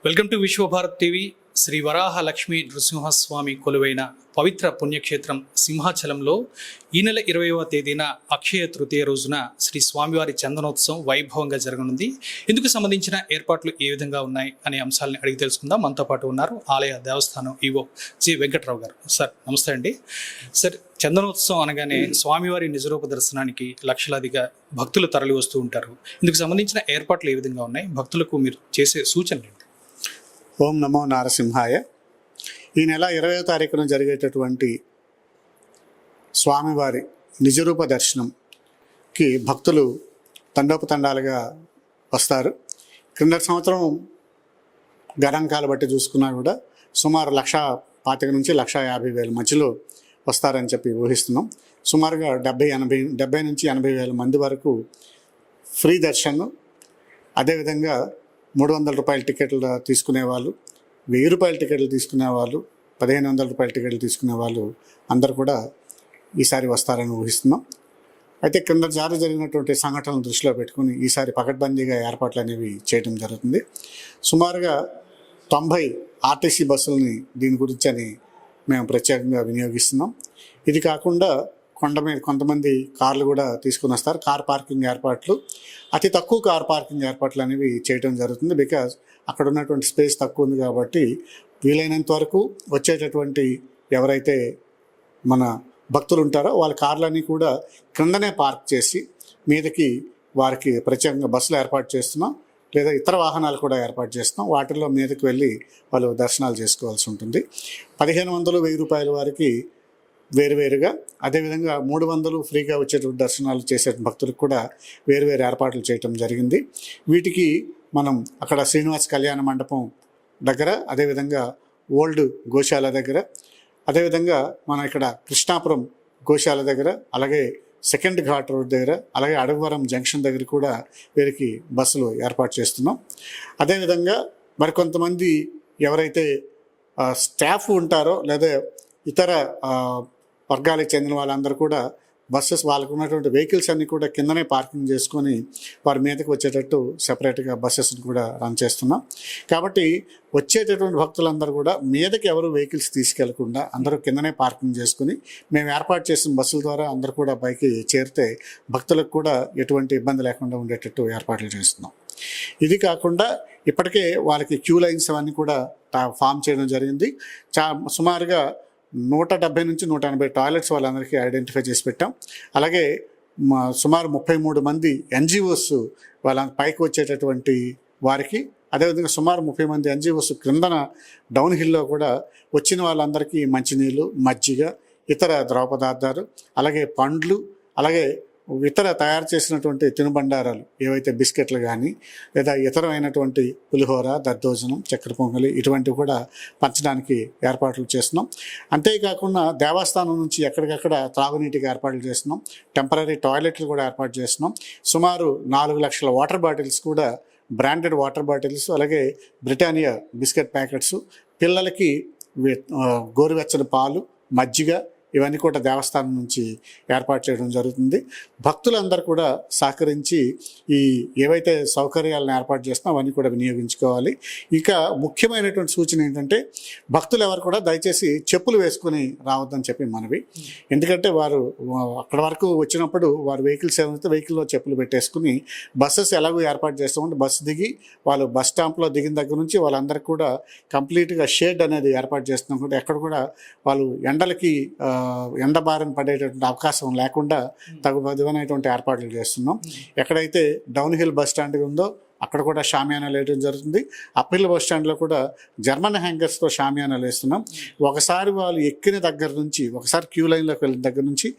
Welcome to Vishwabharat TV. Shri Varaha Lakshmi Narasimhaswamy కొలువైన పవిత్ర పుణ్యక్షేత్రం సింహాచలంలో ఈ నెల 20వ తేదీన అక్షయ తృతీయ రోజున శ్రీ స్వామివారి చందనోత్సవం వైభవంగా జరగనుంది. ఇందుకు సంబంధించిన ఏర్పాట్లు ఏ విధంగా ఉన్నాయి అనే అంశాలను అడిగి తెలుసుకుందాం. మనతో పాటు ఉన్నారు ఆలయ దేవస్థానం ఈవో జి వెంకట్రావు గారు. సార్ నమస్తే అండి. సార్, చందనోత్సవం అనగానే స్వామివారి నిజరూప దర్శనానికి లక్షలాదిగా భక్తులు తరలి వస్తూ ఉంటారు. ఇందుకు సంబంధించిన ఏర్పాట్లు ఏ విధంగా ఉన్నాయి, భక్తులకు మీరు చేసే సూచనలు ఏంటి? ఓం నమో నారసింహాయ. ఈ నెల 20వ తారీఖున జరిగేటటువంటి స్వామివారి నిజరూప దర్శనంకి భక్తులు తండోపతండాలుగా వస్తారు. క్రిందటి సంవత్సరం గణాంకాలు బట్టి చూసుకున్నా కూడా సుమారు 1,25,000 నుంచి 1,50,000 మధ్యలో వస్తారని చెప్పి ఊహిస్తున్నాం. సుమారుగా 70 నుంచి 80,000 మంది వరకు ఫ్రీ దర్శనం, అదేవిధంగా 300 రూపాయల టికెట్లు తీసుకునే వాళ్ళు, 1000 రూపాయల టికెట్లు తీసుకునే వాళ్ళు, 1,500 రూపాయల టికెట్లు తీసుకునే వాళ్ళు అందరూ కూడా ఈసారి వస్తారని ఊహిస్తున్నాం. అయితే కింద జరిగినటువంటి సంఘటనలు దృష్టిలో పెట్టుకుని ఈసారి పకడ్బందీగా ఏర్పాట్లు అనేవి చేయడం జరుగుతుంది. సుమారుగా 90 ఆర్టీసీ బస్సులని దీని గురించి అని మేము ప్రత్యేకంగా వినియోగిస్తున్నాం. ఇది కాకుండా కొండ మీద కొంతమంది కార్లు కూడా తీసుకుని వస్తారు. కార్ పార్కింగ్ ఏర్పాట్లు, అతి తక్కువ కార్ పార్కింగ్ ఏర్పాట్లు అనేవి చేయడం జరుగుతుంది. బికాజ్ అక్కడ ఉన్నటువంటి స్పేస్ తక్కువ ఉంది కాబట్టి వీలైనంత వరకు వచ్చేటటువంటి ఎవరైతే మన భక్తులు ఉంటారో వాళ్ళ కార్లన్నీ కూడా క్రిందనే పార్క్ చేసి మీదకి వారికి ప్రత్యేకంగా బస్సులు ఏర్పాటు చేస్తున్నాం, లేదా ఇతర వాహనాలు కూడా ఏర్పాటు చేస్తున్నాం. వాటిల్లో మీదకి వెళ్ళి వాళ్ళు దర్శనాలు చేసుకోవాల్సి ఉంటుంది. 1,500, 1,000 రూపాయల వారికి వేరువేరుగా, అదేవిధంగా 300 ఫ్రీగా వచ్చేటువంటి దర్శనాలు చేసే భక్తులకు కూడా వేరువేరు ఏర్పాట్లు చేయటం జరిగింది. వీటికి మనం అక్కడ శ్రీనివాస్ కళ్యాణ మండపం దగ్గర, అదేవిధంగా ఓల్డ్ గోశాల దగ్గర, అదేవిధంగా మనం ఇక్కడ కృష్ణాపురం గోశాల దగ్గర, అలాగే సెకండ్ ఘాట్ రోడ్ దగ్గర, అలాగే అడగవరం జంక్షన్ దగ్గర కూడా వీరికి బస్సులు ఏర్పాటు చేస్తున్నాం. అదేవిధంగా మరికొంతమంది ఎవరైతే స్టాఫ్ ఉంటారో లేదా ఇతర వర్గాలకు చెందిన వాళ్ళందరూ కూడా బస్సెస్ వాళ్ళకు ఉన్నటువంటి వెహికల్స్ అన్నీ కూడా కిందనే పార్కింగ్ చేసుకొని వారి మీదకి వచ్చేటట్టు సెపరేట్గా బస్సెస్ని కూడా రన్ చేస్తున్నాం. కాబట్టి వచ్చేటటువంటి భక్తులందరూ కూడా మీదకి ఎవరు వెహికల్స్ తీసుకెళ్లకుండా అందరూ కిందనే పార్కింగ్ చేసుకుని మేము ఏర్పాటు చేసిన బస్సుల ద్వారా అందరూ కూడా పైకి చేరితే భక్తులకు కూడా ఎటువంటి ఇబ్బంది లేకుండా ఉండేటట్టు ఏర్పాట్లు చేస్తున్నాం. ఇది కాకుండా ఇప్పటికే వాళ్ళకి క్యూ లైన్స్ అవన్నీ కూడా ఫామ్ చేయడం జరిగింది. సుమారుగా 170 నుంచి 180 టాయిలెట్స్ వాళ్ళందరికీ ఐడెంటిఫై చేసి పెట్టాం. అలాగే సుమారు 33 మంది ఎన్జిఓస్ వాళ్ళ పైకి వచ్చేటటువంటి వారికి, అదేవిధంగా సుమారు 30 మంది ఎన్జిఓస్ క్రిందన డౌన్ హిల్లో కూడా వచ్చిన వాళ్ళందరికీ మంచినీళ్ళు, మజ్జిగ, ఇతర ద్రవ పదార్థాలు, అలాగే పండ్లు, అలాగే ఇతర తయారు చేసినటువంటి తినుబండారాలు ఏవైతే బిస్కెట్లు కానీ లేదా ఇతరమైనటువంటి పులిహోర, దద్దోజనం, చక్కెర పొంగలి ఇటువంటివి కూడా పంచడానికి ఏర్పాట్లు చేస్తున్నాం. అంతేకాకుండా దేవస్థానం నుంచి ఎక్కడికక్కడ త్రాగునీటికి ఏర్పాట్లు చేస్తున్నాం. టెంపరీ టాయిలెట్లు కూడా ఏర్పాటు చేస్తున్నాం. సుమారు 4 లక్షల వాటర్ బాటిల్స్ కూడా, బ్రాండెడ్ వాటర్ బాటిల్స్, అలాగే బ్రిటానియా బిస్కెట్ ప్యాకెట్స్, పిల్లలకి గోరువెచ్చని పాలు, మజ్జిగ ఇవన్నీ కూడా దేవస్థానం నుంచి ఏర్పాటు చేయడం జరుగుతుంది. భక్తులందరూ కూడా సహకరించి ఈ ఏవైతే సౌకర్యాలను ఏర్పాటు చేస్తున్నా అవన్నీ కూడా వినియోగించుకోవాలి. ఇక ముఖ్యమైనటువంటి సూచన ఏంటంటే భక్తులు ఎవరు కూడా దయచేసి చెప్పులు వేసుకొని రావద్దని చెప్పి మనవి. ఎందుకంటే వారు అక్కడ వరకు వచ్చినప్పుడు వారు వెహికల్స్ ఏమైతే వెహికల్లో చెప్పులు పెట్టేసుకుని బస్సెస్ ఎలాగో ఏర్పాటు చేస్తామంటే బస్సు దిగి వాళ్ళు బస్ స్టాంప్లో దిగిన దగ్గర నుంచి వాళ్ళందరికీ కూడా కంప్లీట్గా షేడ్ అనేది ఏర్పాటు చేస్తున్నాం. కూడా ఎక్కడ కూడా వాళ్ళు ఎండ బారిన పడేటటువంటి అవకాశం లేకుండా తగు విధమైనటువంటి ఏర్పాట్లు చేస్తున్నాం. ఎక్కడైతే డౌన్ హిల్ బస్ స్టాండ్ ఉందో అక్కడ కూడా షామియానాలు వేయడం జరుగుతుంది. అప్పిల్ బస్ స్టాండ్లో కూడా జర్మన్ హ్యాంగర్స్తో షామియానాలు వేస్తున్నాం. ఒకసారి వాళ్ళు ఎక్కిన దగ్గర నుంచి, ఒకసారి క్యూ లైన్లోకి వెళ్ళిన దగ్గర నుంచి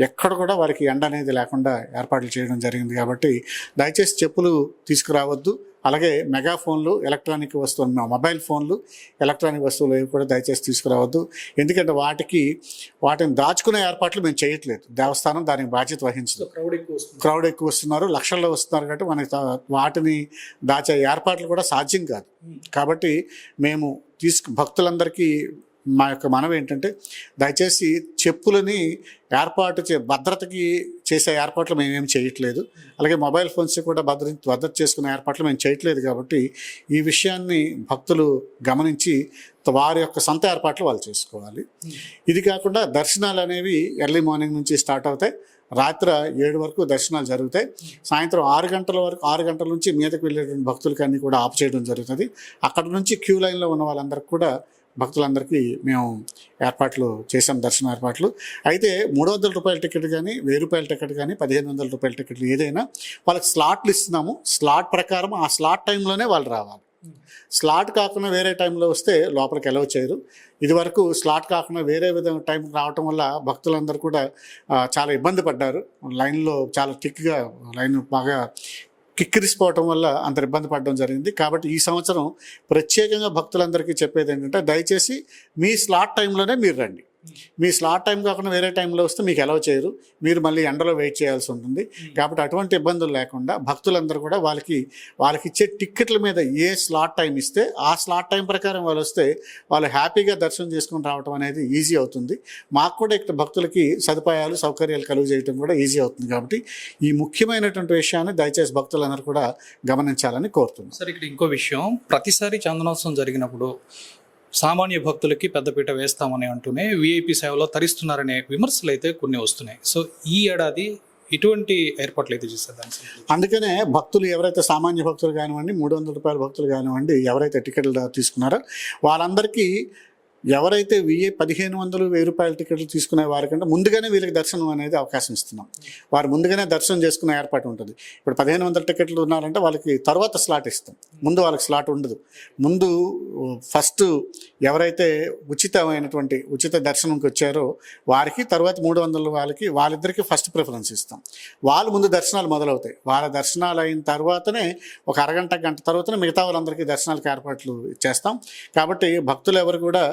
ఎక్కడ కూడా వారికి ఎండ అనేది లేకుండా ఏర్పాట్లు చేయడం జరిగింది. కాబట్టి దయచేసి చెప్పులు తీసుకురావద్దు. అలాగే మెగాఫోన్లు, ఎలక్ట్రానిక్ వస్తువులు, మొబైల్ ఫోన్లు, ఎలక్ట్రానిక్ వస్తువులు ఏవి కూడా దయచేసి తీసుకురావద్దు. ఎందుకంటే వాటిని దాచుకునే ఏర్పాట్లు మేము చేయట్లేదు. దేవస్థానం దానికి బాధ్యత వహించదు. క్రౌడ్ ఎక్కువ వస్తున్నారు, లక్షల్లో వస్తున్నారు కాబట్టి మనకి వాటిని దాచే ఏర్పాట్లు కూడా సాధ్యం కాదు. కాబట్టి మేము భక్తులందరికీ మా యొక్క మనవి ఏంటంటే దయచేసి చెప్పులని భద్రతకి చేసే ఏర్పాట్లు మేమేం చేయట్లేదు. అలాగే మొబైల్ ఫోన్స్ కూడా భద్రత చేసుకునే ఏర్పాట్లు మేము చేయట్లేదు. కాబట్టి ఈ విషయాన్ని భక్తులు గమనించి వారి యొక్క సొంత ఏర్పాట్లు వాళ్ళు చేసుకోవాలి. ఇది కాకుండా దర్శనాలు అనేవి ఎర్లీ మార్నింగ్ నుంచి స్టార్ట్ అవుతాయి. రాత్రి 7 వరకు దర్శనాలు జరుగుతాయి. సాయంత్రం 6 గంటల నుంచి మీదకి వెళ్ళేటువంటి భక్తులకి అన్నీ కూడా ఆపు చేయడం జరుగుతుంది. అక్కడ నుంచి క్యూ లైన్లో ఉన్న వాళ్ళందరికీ కూడా భక్తులందరికీ మేము ఏర్పాట్లు చేసాం, దర్శన ఏర్పాట్లు. అయితే 300 రూపాయల టికెట్ కానీ, 1000 రూపాయల టికెట్ కానీ, 1500 రూపాయల టికెట్లు ఏదైనా వాళ్ళకి స్లాట్లు ఇస్తున్నాము. స్లాట్ ప్రకారం ఆ స్లాట్ టైంలోనే వాళ్ళు రావాలి. స్లాట్ కాకుండా వేరే టైంలో వస్తే లోపలికి అలౌ చేయరు. ఇదివరకు స్లాట్ కాకుండా వేరే విధంగా టైంకి రావటం వల్ల భక్తులందరూ కూడా చాలా ఇబ్బంది పడ్డారు. లైన్లో చాలా థిక్గా లైన్ బాగా కిక్కిరిసిపోవటం వల్ల అంత ఇబ్బంది పడడం జరిగింది. కాబట్టి ఈ సంవత్సరం ప్రత్యేకంగా భక్తులందరికీ చెప్పేది ఏంటంటే, దయచేసి మీ స్లాట్ టైంలోనే మీరు రండి. మీ స్లాట్ టైం కాకుండా వేరే టైంలో వస్తే మీకు అలౌ చేయరు. మీరు మళ్ళీ ఎండలో వెయిట్ చేయాల్సి ఉంటుంది. కాబట్టి అటువంటి ఇబ్బందులు లేకుండా భక్తులందరూ కూడా వాళ్ళకి ఇచ్చే టిక్కెట్ల మీద ఏ స్లాట్ టైం ఇస్తే ఆ స్లాట్ టైం ప్రకారం వాళ్ళు వస్తే వాళ్ళు హ్యాపీగా దర్శనం చేసుకుని రావడం అనేది ఈజీ అవుతుంది. మాకు కూడా ఇక్కడ భక్తులకి సౌకర్యాలు కలుగు చేయడం కూడా ఈజీ అవుతుంది. కాబట్టి ఈ ముఖ్యమైనటువంటి విషయాన్ని దయచేసి భక్తులందరూ కూడా గమనించాలని కోరుతున్నాం. సార్, ఇక్కడ ఇంకో విషయం, ప్రతిసారి చందనోత్సవం జరిగినప్పుడు సామాన్య భక్తులకి పెద్దపీట వేస్తామని అంటూనే విఐపి సేవలో తరిస్తున్నారనే విమర్శలు అయితే కొన్ని వస్తున్నాయి. సో ఈ ఏడాది ఇటువంటి ఏర్పాట్లు అయితే చేస్తారు దానికి. అందుకనే భక్తులు ఎవరైతే సామాన్య భక్తులు కానివ్వండి, 300 రూపాయల భక్తులు కానివ్వండి, ఎవరైతే టికెట్లు తీసుకున్నారో వాళ్ళందరికీ ఎవరైతే 1500, 1000 రూపాయల టికెట్లు తీసుకునే వారికంటే ముందుగానే వీళ్ళకి దర్శనం అనేది అవకాశం ఇస్తున్నాం. వారు ముందుగానే దర్శనం చేసుకునే ఏర్పాటు ఉంటుంది. ఇప్పుడు 1500 టికెట్లు ఉన్నారంటే వాళ్ళకి తర్వాత స్లాట్ ఇస్తాం. ముందు వాళ్ళకి స్లాట్ ఉండదు. ముందు ఫస్ట్ ఎవరైతే ఉచిత దర్శనంకి వచ్చారో వారికి, తర్వాత 300 వాళ్ళిద్దరికీ ఫస్ట్ ప్రిఫరెన్స్ ఇస్తాం. వాళ్ళు ముందు దర్శనాలు మొదలవుతాయి. వాళ్ళ దర్శనాలు అయిన తర్వాతనే ఒక అరగంట, గంట తర్వాతనే మిగతా వాళ్ళందరికీ దర్శనాలకు ఏర్పాట్లు చేస్తాం. కాబట్టి భక్తులు ఎవరు కూడా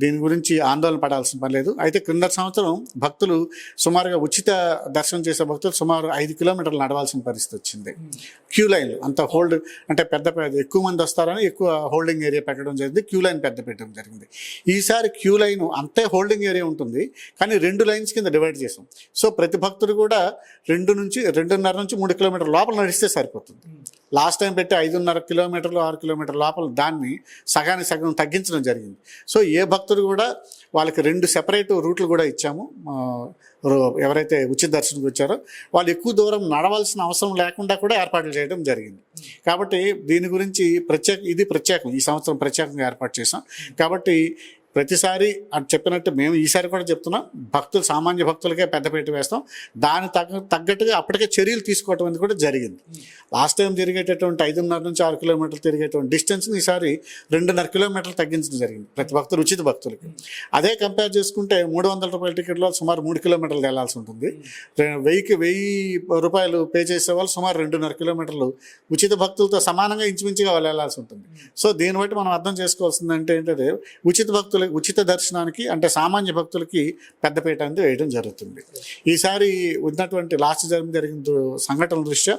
దీని గురించి ఆందోళన పడాల్సిన పని లేదు. అయితే క్రింద సంవత్సరం భక్తులు సుమారుగా ఉచిత దర్శనం చేసే భక్తులు సుమారు 5 కిలోమీటర్లు నడవాల్సిన పరిస్థితి వచ్చింది. క్యూ లైన్ అంత అంటే ఎక్కువ మంది వస్తారని ఎక్కువ హోల్డింగ్ ఏరియా పెట్టడం జరిగింది. క్యూ లైన్ పెట్టడం జరిగింది. ఈసారి క్యూ లైన్ అంతే హోల్డింగ్ ఏరియా ఉంటుంది, కానీ 2 లైన్స్ కింద డివైడ్ చేసాం. సో ప్రతి భక్తుడు కూడా 2.5 నుంచి 3 కిలోమీటర్ల లోపల నడిస్తే సరిపోతుంది. లాస్ట్ టైం పెట్టి 5.5 కిలోమీటర్లు, 6 కిలోమీటర్ల లోపల దాన్ని సగం తగ్గించడం జరిగింది. సో ఏ భక్తుడు కూడా వాళ్ళకి 2 సెపరేట్ రూట్లు కూడా ఇచ్చాము. ఎవరైతే ఉచిత దర్శనంకి వచ్చారో వాళ్ళు ఎక్కువ దూరం నడవాల్సిన అవసరం లేకుండా కూడా ఏర్పాట్లు చేయడం జరిగింది. కాబట్టి దీని గురించి ప్రత్యేకం ఈ సంవత్సరం ప్రత్యేకంగా ఏర్పాటు చేసాం. కాబట్టి ప్రతిసారి అని చెప్పినట్టు మేము ఈసారి కూడా చెప్తున్నాం, సామాన్య భక్తులకే పెద్దపీట వేస్తాం. దాని తగ్గట్టుగా అప్పటికే చర్యలు తీసుకోవటం అనేది కూడా జరిగింది. లాస్ట్ టైం తిరిగేటటువంటి 5.5 నుంచి 6 కిలోమీటర్లు తిరిగేటువంటి డిస్టెన్స్ని ఈసారి 2.5 కిలోమీటర్లు తగ్గించడం జరిగింది ప్రతి భక్తులు, ఉచిత భక్తులకి. అదే కంపేర్ చేసుకుంటే 300 రూపాయల టికెట్లో సుమారు 3 కిలోమీటర్లు వెళ్ళాల్సి ఉంటుంది. 1000 రూపాయలు పే చేసే వాళ్ళు సుమారు 2.5 కిలోమీటర్లు ఉచిత భక్తులతో సమానంగా ఇంచుమించుగా వాళ్ళు వెళ్ళాల్సి ఉంటుంది. సో దీన్ని బట్టి మనం అర్థం చేసుకోవాల్సింది ఏంటంటే ఉచిత దర్శనానికి అంటే సామాన్య భక్తులకి పెద్దపీట అనేది వేయడం జరుగుతుంది. ఈసారి ఉన్నటువంటి జరిగిన సంఘటనల దృష్ట్యా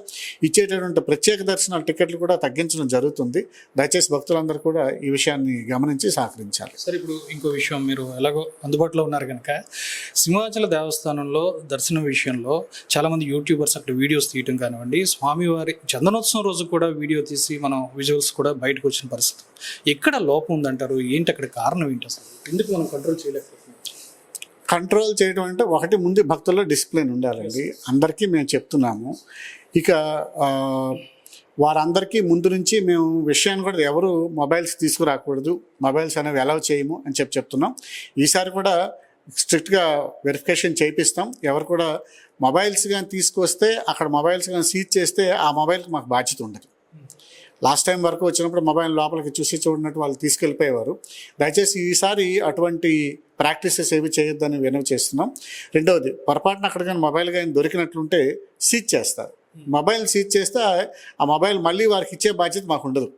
ఇచ్చేటటువంటి ప్రత్యేక దర్శనాల టికెట్లు కూడా తగ్గించడం జరుగుతుంది. దయచేసి భక్తులందరూ కూడా ఈ విషయాన్ని గమనించి సహకరించాలి. సరే, ఇప్పుడు ఇంకో విషయం, మీరు ఎలాగో అందుబాటులో ఉన్నారు కనుక సింహాచల దేవస్థానంలో దర్శనం విషయంలో చాలామంది యూట్యూబర్స్ అక్కడ వీడియోస్ తీయటం కానివ్వండి, స్వామివారి చందనోత్సవం రోజు కూడా వీడియో తీసి మనం విజువల్స్ కూడా బయటకు వచ్చిన పరిస్థితి. ఎక్కడ లోపం ఉందంటారు? ఏంటి అక్కడ కారణం ఏంటి? అసలు ఎందుకు మనం కంట్రోల్ చేయలేకపోతున్నాం? కంట్రోల్ చేయడం అంటే ఒకటి, ముందు భక్తుల్లో డిసిప్లిన్ ఉండాలండి. అందరికీ మేము చెప్తున్నాము. ఇక వారందరికీ ముందు నుంచి మేము విషయాన్ని కూడా ఎవరు మొబైల్స్ తీసుకురాకూడదు, మొబైల్స్ అనేవి అలౌ చేయము అని చెప్తున్నాం. ఈసారి కూడా స్ట్రిక్ట్గా వెరిఫికేషన్ చేయిస్తాం. ఎవరు కూడా మొబైల్స్ కానీ తీసుకొస్తే అక్కడ మొబైల్స్ కానీ సీజ్ చేస్తే ఆ మొబైల్కి మాకు బాధ్యత ఉండదు. లాస్ట్ టైం వరకు వచ్చినప్పుడు మొబైల్ లోపలికి చూడనట్టు వాళ్ళు తీసుకెళ్ళిపోయేవారు. దయచేసి ఈసారి అటువంటి ప్రాక్టీసెస్ ఏవి చేయొద్దని వినవి చేస్తున్నాం. రెండవది, పొరపాటున అక్కడ కానీ మొబైల్ కానీ దొరికినట్లుంటే సీజ్ చేస్తారు. మొబైల్ సీజ్ చేస్తే ఆ మొబైల్ మళ్ళీ వారికి ఇచ్చే బాధ్యత మాకు ఉండదు.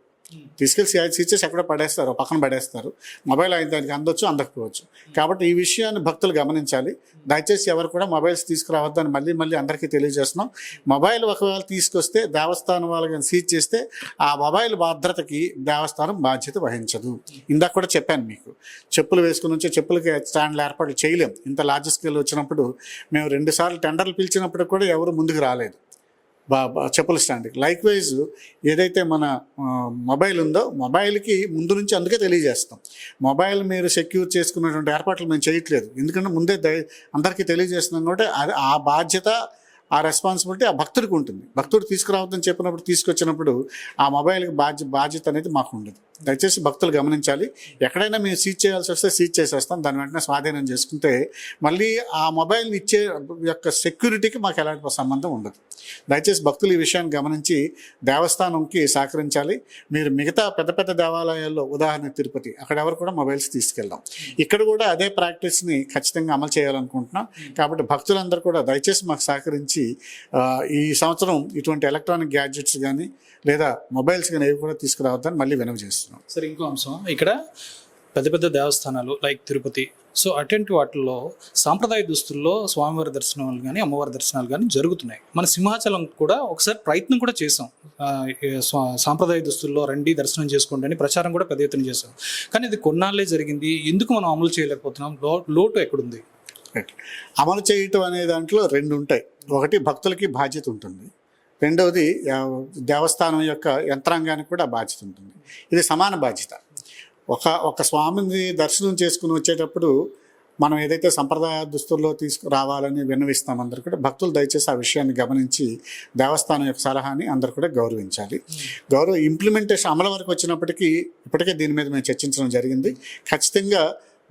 తీసుకెళ్ళి సీజ్ చేసి ఎక్కడ పడేస్తారు, పక్కన పడేస్తారు. మొబైల్ అయిన దానికి అందొచ్చు, అందకపోవచ్చు. కాబట్టి ఈ విషయాన్ని భక్తులు గమనించాలి. దయచేసి ఎవరు కూడా మొబైల్స్ తీసుకురావద్దని మళ్ళీ మళ్ళీ అందరికీ తెలియజేస్తున్నాం. మొబైల్ ఒకవేళ తీసుకొస్తే దేవస్థానం వాళ్ళు కానీ సీజ్ చేస్తే ఆ మొబైల్ భద్రతకి దేవస్థానం బాధ్యత వహించదు. ఇందాక కూడా చెప్పాను మీకు, చెప్పులు వేసుకుని వచ్చే చెప్పులకి స్టాండ్లు ఏర్పాటు చేయలేం. ఇంత లార్జ్ స్కేల్ వచ్చినప్పుడు మేము 2 సార్లు టెండర్లు పిలిచినప్పుడు కూడా ఎవరు ముందుకు రాలేదు చెప్పుల స్టాండ్కి. లైక్ వైజ్ ఏదైతే మన మొబైల్ ఉందో మొబైల్కి ముందు నుంచి అందుకే తెలియజేస్తాం. మొబైల్ మీరు సెక్యూర్ చేసుకున్నటువంటి ఏర్పాట్లు మేము చేయట్లేదు, ఎందుకంటే ముందే అందరికీ తెలియజేస్తున్నాం కాబట్టి అది ఆ బాధ్యత, ఆ రెస్పాన్సిబిలిటీ ఆ భక్తుడికి ఉంటుంది. భక్తుడు తీసుకురావద్దని చెప్పినప్పుడు తీసుకొచ్చినప్పుడు ఆ మొబైల్కి బాధ్యత అనేది మాకు ఉండదు. దయచేసి భక్తులు గమనించాలి. ఎక్కడైనా మేము సీజ్ చేయాల్సి వస్తే సీజ్ చేసేస్తాం, దాని వెంటనే స్వాధీనం చేసుకుంటే మళ్ళీ ఆ మొబైల్ని ఇచ్చే యొక్క సెక్యూరిటీకి మాకు ఎలాంటి సంబంధం ఉండదు. దయచేసి భక్తులు ఈ విషయాన్ని గమనించి దేవస్థానంకి సహకరించాలి. మీరు మిగతా పెద్ద పెద్ద దేవాలయాల్లో, ఉదాహరణ తిరుపతి, అక్కడ ఎవరు కూడా మొబైల్స్ తీసుకెళ్దాం. ఇక్కడ కూడా అదే ప్రాక్టీస్ని ఖచ్చితంగా అమలు చేయాలనుకుంటున్నాం. కాబట్టి భక్తులందరూ కూడా దయచేసి మాకు సహకరించి ఈ సంవత్సరం ఇటువంటి ఎలక్ట్రానిక్ గ్యాడ్జెట్స్ కానీ లేదా మొబైల్స్ కానీ ఏవి కూడా తీసుకురావద్దని మళ్ళీ వినవి చేస్తున్నాం. సరే, ఇంకో అంశం, ఇక్కడ పెద్ద పెద్ద దేవస్థానాలు లైక్ తిరుపతి, సో అటువంటి వాటిల్లో సాంప్రదాయ దుస్తుల్లో స్వామివారి దర్శనాలు కానీ అమ్మవారి దర్శనాలు కానీ జరుగుతున్నాయి. మన సింహాచలం కూడా ఒకసారి ప్రయత్నం కూడా చేసాం, సాంప్రదాయ దుస్తుల్లో రండి దర్శనం చేసుకోండి అని ప్రచారం కూడా పెద్ద ఎత్తున చేసాం. కానీ ఇది కొన్నాళ్ళే జరిగింది, ఎందుకు మనం అమలు చేయలేకపోతున్నాం? లోటు ఎక్కడుంది? అమలు చేయటం అనే దాంట్లో 2 ఉంటాయి. ఒకటి భక్తులకి బాధ్యత ఉంటుంది, రెండవది దేవస్థానం యొక్క యంత్రాంగానికి కూడా బాధ్యత ఉంటుంది. ఇది సమాన బాధ్యత. ఒక స్వామిని దర్శనం చేసుకుని వచ్చేటప్పుడు మనం ఏదైతే సంప్రదాయ దుస్తుల్లో తీసుకురావాలని విన్నవిస్తాం, అందరూ కూడా భక్తులు దయచేసి ఆ విషయాన్ని గమనించి దేవస్థానం యొక్క సలహాని అందరూ కూడా గౌరవించాలి. ఇంప్లిమెంటేషన్ అమలు వరకు వచ్చినప్పటికీ ఇప్పటికే దీని మీద మేము చర్చించడం జరిగింది. ఖచ్చితంగా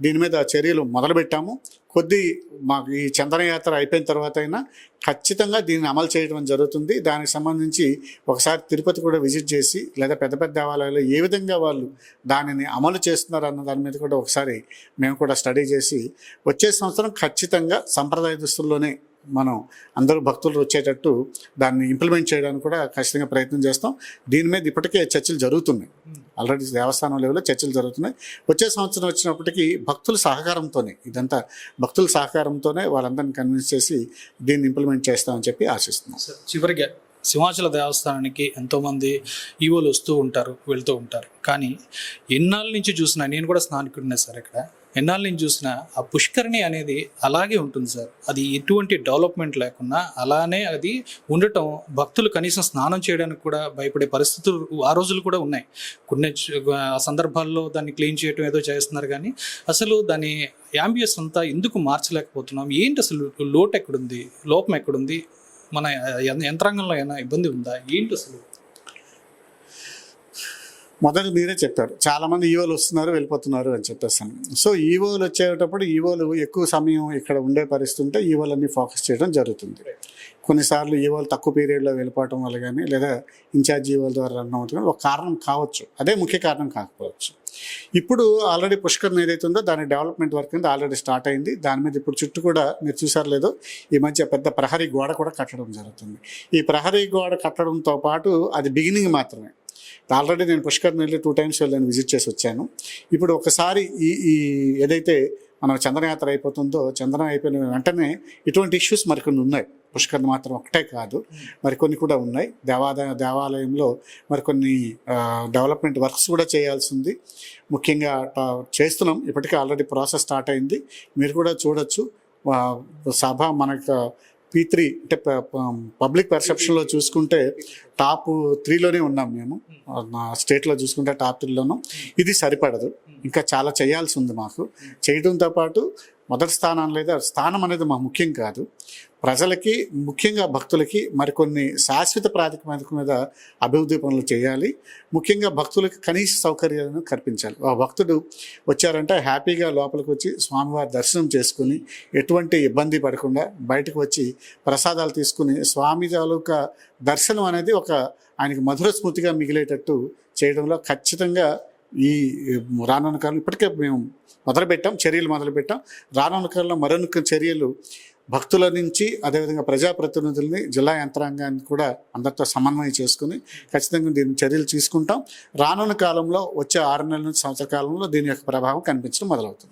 దీని మీద చర్యలు మొదలుపెట్టాము. మాకు ఈ చందనయాత్ర అయిపోయిన తర్వాత అయినా ఖచ్చితంగా దీన్ని అమలు చేయడం జరుగుతుంది. దానికి సంబంధించి ఒకసారి తిరుపతి కూడా విజిట్ చేసి, లేదా పెద్ద పెద్ద దేవాలయాల్లో ఏ విధంగా వాళ్ళు దానిని అమలు చేస్తున్నారు అన్న దాని మీద కూడా ఒకసారి మేము కూడా స్టడీ చేసి వచ్చే సంవత్సరం ఖచ్చితంగా సంప్రదాయ దుస్తుల్లోనే మనం అందరూ భక్తులు వచ్చేటట్టు దాన్ని ఇంప్లిమెంట్ చేయడానికి కూడా ఖచ్చితంగా ప్రయత్నం చేస్తాం. దీని మీద ఇప్పటికే చర్చలు జరుగుతున్నాయి, ఆల్రెడీ దేవస్థానం లెవెల్లో చర్చలు జరుగుతున్నాయి. వచ్చే సంవత్సరం వచ్చినప్పటికీ భక్తుల సహకారంతోనే, ఇదంతా భక్తుల సహకారంతోనే వాళ్ళందరినీ కన్విన్స్ చేసి దీన్ని ఇంప్లిమెంట్ చేస్తామని చెప్పి ఆశిస్తున్నాం. చివరిగా సింహాచల దేవస్థానానికి ఎంతోమంది ఈవోలు వస్తూ ఉంటారు, వెళ్తూ ఉంటారు. కానీ ఎన్నాళ్ళ నుంచి చూసినా, నేను కూడా స్నానికుడినే సార్, ఇక్కడ ఎన్నాళ్ళ నుంచి చూసినా ఆ పుష్కరిణి అనేది అలాగే ఉంటుంది సార్. అది ఎటువంటి డెవలప్మెంట్ లేకుండా అలానే అది ఉండటం, భక్తులు కనీసం స్నానం చేయడానికి కూడా భయపడే పరిస్థితులు ఆ రోజులు కూడా ఉన్నాయి. కొన్ని సందర్భాల్లో దాన్ని క్లీన్ చేయడం ఏదో చేస్తున్నారు, కానీ అసలు దాని యాంబియన్స్ అంతా ఎందుకు మార్చలేకపోతున్నాం? ఏంటి అసలు లోటు ఎక్కడుంది, లోపం ఎక్కడుంది? మన యంత్రాంగంలో ఏమైనా ఇబ్బంది ఉందా? ఏంటి అసలు? మొదటి మీరే చెప్పారు, చాలామంది ఈవోలు వస్తున్నారు వెళ్ళిపోతున్నారు అని చెప్పేసాను. సో ఈవోలు వచ్చేటప్పుడు ఈవోలు ఎక్కువ సమయం ఇక్కడ ఉండే పరిస్థితి ఉంటే ఈవోలన్నీ ఫోకస్ చేయడం జరుగుతుంది. కొన్నిసార్లు ఈవోలు తక్కువ పీరియడ్లో వెళ్ళిపోవటం వల్ల కానీ, లేదా ఇన్ఛార్జ్ ఈవోల ద్వారా రన్ అవుతుంది ఒక కారణం కావచ్చు, అదే ముఖ్య కారణం కాకపోవచ్చు. ఇప్పుడు ఆల్రెడీ పుష్కరిణి ఏదైతే ఉందో దాని డెవలప్మెంట్ వర్క్ అనేది ఆల్రెడీ స్టార్ట్ అయింది. దాని మీద ఇప్పుడు చుట్టూ కూడా మీరు చూసారు లేదో, ఈ మధ్య పెద్ద ప్రహరీ గోడ కూడా కట్టడం జరుగుతుంది. ఈ ప్రహరీ గోడ కట్టడంతో పాటు అది బిగినింగ్ మాత్రమే. ఆల్రెడీ నేను పుష్కరిణి వెళ్ళి 2 times వెళ్ళి విజిట్ చేసి వచ్చాను. ఇప్పుడు ఒకసారి ఈ ఏదైతే మన చందనయాత్ర అయిపోతుందో, చందనం అయిపోయిన వెంటనే ఇటువంటి ఇష్యూస్ మరికొన్ని ఉన్నాయి. పుష్కరిణి మాత్రం ఒకటే కాదు, మరికొన్ని కూడా ఉన్నాయి. దేవాలయంలో మరికొన్ని డెవలప్మెంట్ వర్క్స్ కూడా చేయాల్సి ఉంది. ముఖ్యంగా చేస్తున్నాం, ఇప్పటికే ఆల్రెడీ ప్రాసెస్ స్టార్ట్ అయింది. మీరు కూడా చూడొచ్చు. సభ మనకు P3 అంటే పబ్లిక్ పర్సెప్షన్లో చూసుకుంటే టాప్ 3లోనే ఉన్నాం మేము. స్టేట్లో చూసుకుంటే టాప్ 3లోనూ. ఇది సరిపడదు, ఇంకా చాలా చేయాల్సి ఉంది మాకు. చేయడంతో పాటు మొదటి స్థానం లేదా స్థానం అనేది మాకు ముఖ్యం కాదు. ప్రజలకి, ముఖ్యంగా భక్తులకి మరికొన్ని శాశ్వత ప్రాతిపదిక మీద అభివృద్ధి పనులు చేయాలి. ముఖ్యంగా భక్తులకి కనీస సౌకర్యాలను కల్పించాలి. ఆ భక్తుడు వచ్చారంటే హ్యాపీగా లోపలికి వచ్చి స్వామివారి దర్శనం చేసుకుని ఎటువంటి ఇబ్బంది పడకుండా బయటకు వచ్చి ప్రసాదాలు తీసుకుని స్వామి తాలూకా దర్శనం అనేది ఆయనకి మధుర స్మృతిగా మిగిలేటట్టు చేయడంలో ఖచ్చితంగా ఈ రానున్న కాలంలో ఇప్పటికే మేము చర్యలు మొదలుపెట్టాం. రానున్న కాలంలో మరొక చర్యలు భక్తుల నుంచి అదేవిధంగా ప్రజాప్రతినిధుల్ని, జిల్లా యంత్రాంగాన్ని కూడా అందరితో సమన్వయం చేసుకుని ఖచ్చితంగా దీని చర్యలు తీసుకుంటాం. రానున్న కాలంలో వచ్చే 6 నెలల నుంచి సంవత్సర కాలంలో దీని యొక్క ప్రభావం కనిపించడం మొదలవుతుంది.